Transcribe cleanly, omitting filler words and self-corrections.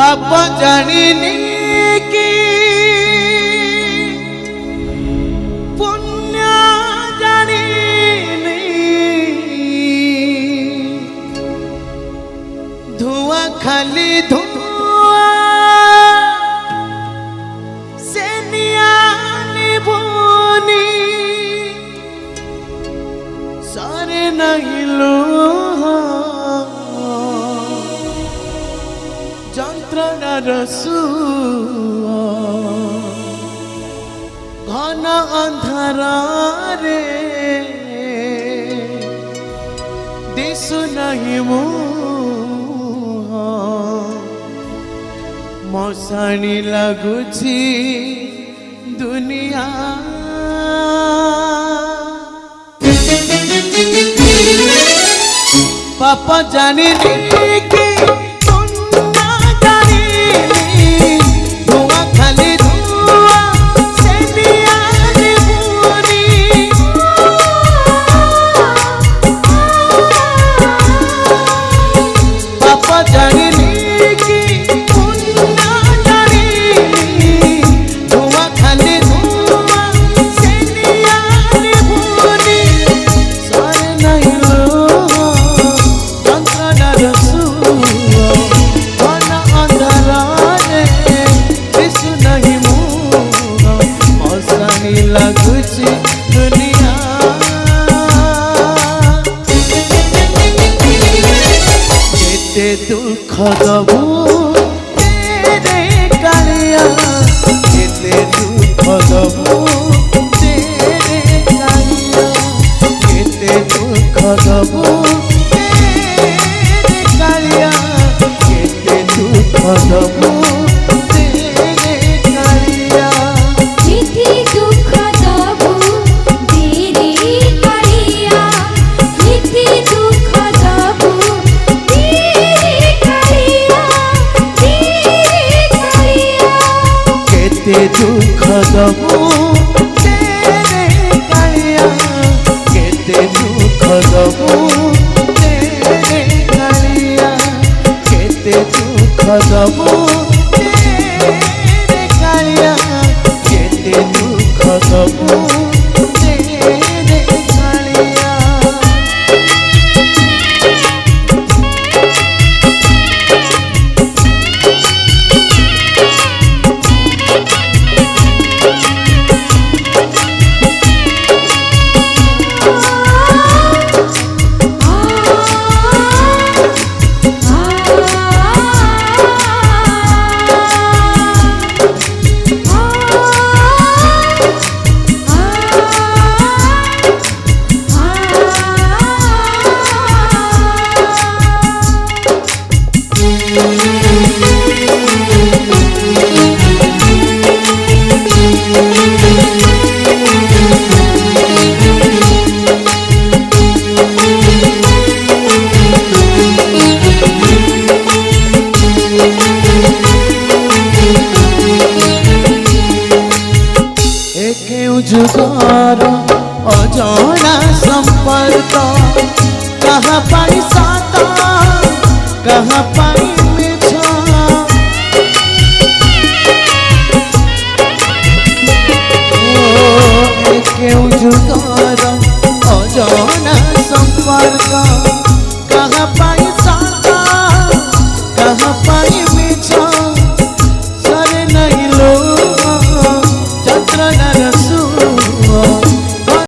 पाप जानिनी कि पुण्य जानिनी धुआं खाली धुआं से निभुनी सारे नहीं लो যন্ত্রণার ঘন অন্ধারে দিশু নাহি মশাণী লাগুছি দুনিয়া পাপ জানিনি কি दुख दबू तेरे कालिया केते दुख दबू तेरे कालिया केते दुख दबू तेरे कालिया केते दुख दबू तेरे कालिया केते दुख दबू तेरे कालिया केते दुख दबू केते दुख दबू तेरे कालिया केते दुख दबू तेरे कालिया केते दुख दबू तेरे कालिया केते दुख दबू तेरे कालिया जुगार अजाना संपर्क कहाँ पाई साता कहाँ पाई मिछ क्यों जुगार अजाना संपर्क कहाँ पाई साता कहाँ पाई मिछ सरे नहीं लो चंद्रनार